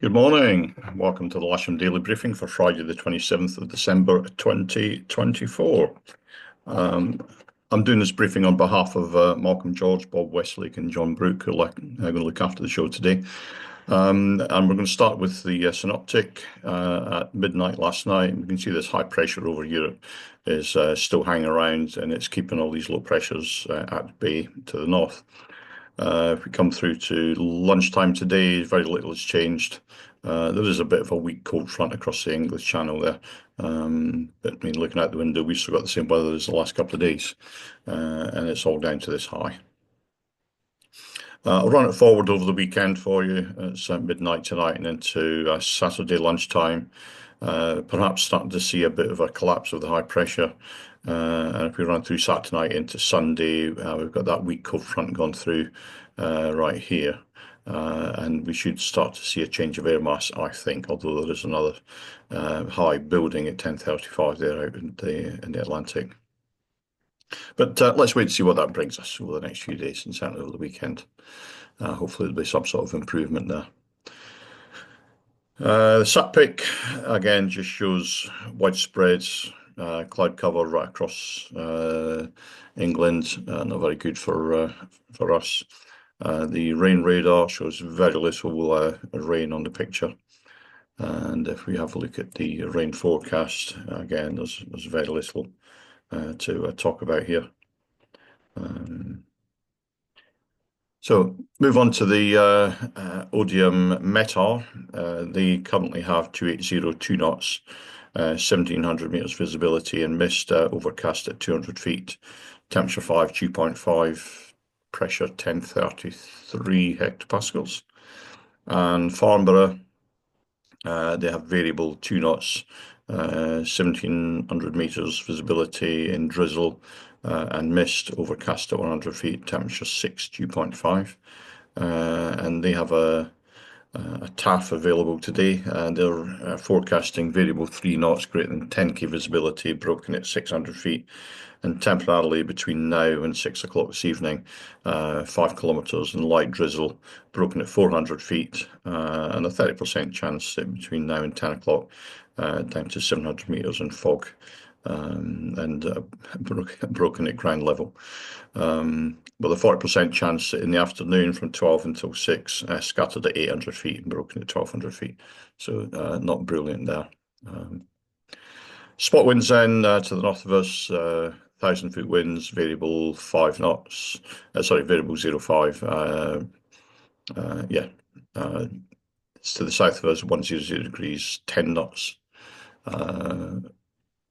Good morning. Welcome to the Lasham Daily Briefing for Friday, the 27th of December, 2024. Um, I'm doing this briefing on behalf of Malcolm George, Bob Westlake, and John Brooke, who are going to look after the show today. And we're going to start with the synoptic at midnight last night. We can see this high pressure over Europe is still hanging around, and it's keeping all these low pressures at bay to the north. If we come through to lunchtime today, very little has changed. There is a bit of a weak cold front across the English Channel there. But I mean, looking out the window, we've still got the same weather as the last couple of days, and it's all down to this high. I'll run it forward over the weekend for you. It's midnight tonight and into Saturday lunchtime. Perhaps starting to see a bit of a collapse of the high pressure. And if we run through Saturday night into Sunday, we've got that weak cold front gone through right here. And we should start to see a change of air mass, I think, although there is another high building at 10:35 there out in the Atlantic. But let's wait to see what that brings us over the next few days and certainly over the weekend. Hopefully there'll be some sort of improvement there. The sat pic again just shows widespread cloud cover right across England. Not very good for us. The rain radar shows very little rain on the picture. And if we have a look at the rain forecast, again, there's very little to talk about here. So move on to the Odium METAR. They currently have 2802 knots, 1700 meters visibility and mist, overcast at 200 feet, temperature 5, dew point 5, pressure 1033 hectopascals. And Farnborough, they have variable 2 knots, 1700 meters visibility in drizzle and mist, overcast at 100 feet, temperature 6, dew point 5. And they have a TAF available today, and they're forecasting variable 3 knots, greater than 10k visibility, broken at 600 feet, and temporarily between now and 6 o'clock this evening, 5 kilometers and light drizzle, broken at 400 feet, and a 30% chance that between now and 10 o'clock, down to 700 meters in fog. And broken at ground level. With a 40% chance in the afternoon from 12 until 6, scattered at 800 feet and broken at 1200 feet. So not brilliant there. Spot winds then to the north of us, 1,000-foot winds, variable 5 knots. Variable 0.5. It's to the south of us, 100 degrees, 10 knots.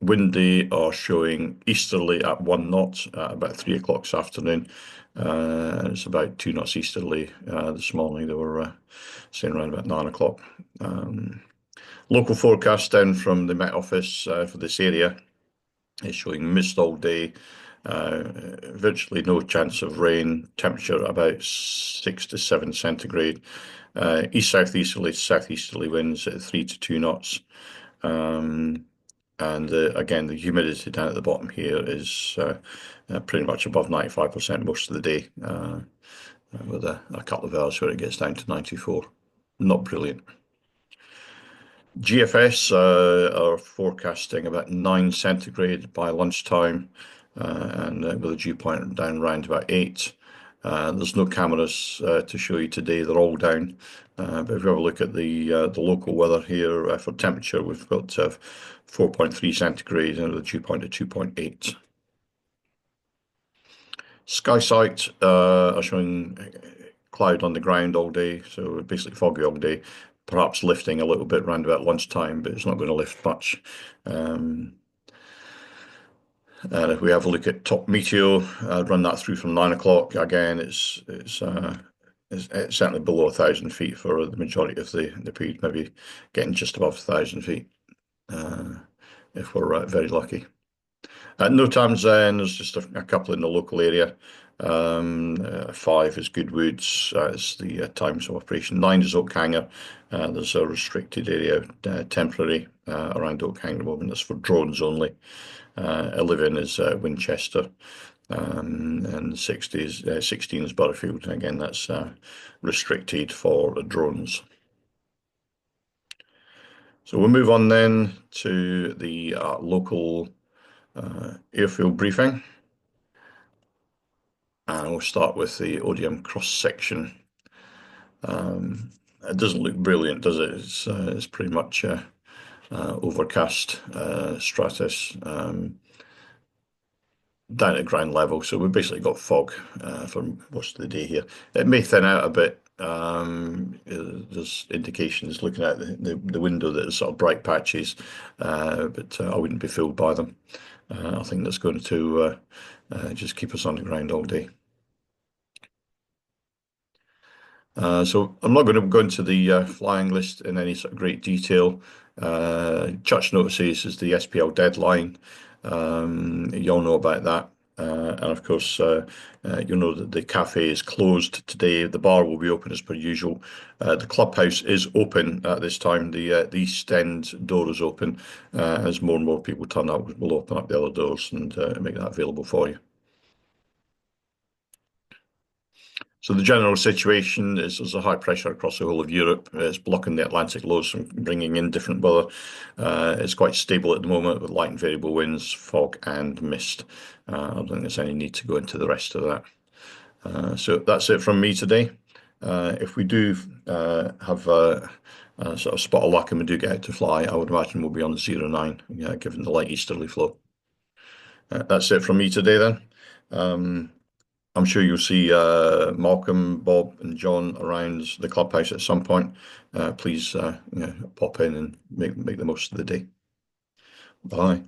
Windy are showing easterly at 1 knot at about 3 o'clock this afternoon. It's about 2 knots easterly this morning. They were saying around about 9 o'clock. Local forecast down from the Met Office for this area is showing mist all day. Virtually no chance of rain. Temperature about 6 to 7 centigrade. East-southeasterly to southeasterly winds at 3 to 2 knots. And again, the humidity down at the bottom here is pretty much above 95% most of the day, with a couple of hours where it gets down to 94. Not brilliant. GFS are forecasting about 9 centigrade by lunchtime, and with a dew point down around about 8. There's no cameras to show you today. They're all down. But if you have a look at the local weather here for temperature, we've got 4.3 centigrade and the dew point at 2.8. SkySight are showing cloud on the ground all day, so basically foggy all day. Perhaps lifting a little bit around about lunchtime, but it's not going to lift much. And if we have a look at top meteo, run that through from 9 o'clock. Again, it's certainly below 1,000 feet for the majority of the period, maybe getting just above 1,000 feet if we're very lucky. At no times then, there's just a couple in the local area. 5 is Goodwoods, it's the times of operation. 9 is Oakhanger. There's a restricted area, temporary, around Oakhanger at the moment. That's for drones only. 11 is Winchester. And 16 is Butterfield. And again, that's restricted for drones. So we'll move on then to the local airfield briefing, and we'll start with the ODM cross section. It doesn't look brilliant, does it? It's pretty much overcast stratus down at ground level. So we've basically got fog for most of the day here. It may thin out a bit. There's indications looking out the window that there's sort of bright patches, but I wouldn't be fooled by them. I think that's going to just keep us on the ground all day. So I'm not going to go into the flying list in any sort of great detail. Church notices is the SPL deadline. You all know about that. And of course, you know that the cafe is closed today. The bar will be open as per usual. The clubhouse is open at this time. The East End door is open. As more and more people turn up, we'll open up the other doors and make that available for you. So the general situation is there's a high pressure across the whole of Europe. It's blocking the Atlantic lows from bringing in different weather. It's quite stable at the moment with light and variable winds, fog and mist. I don't think there's any need to go into the rest of that. So that's it from me today. If we do have a sort of spot of luck and we do get out to fly, I would imagine we'll be on the 09, given the light easterly flow. That's it from me today then. I'm sure you'll see Malcolm, Bob, and John around the clubhouse at some point. Please pop in and make the most of the day. Bye.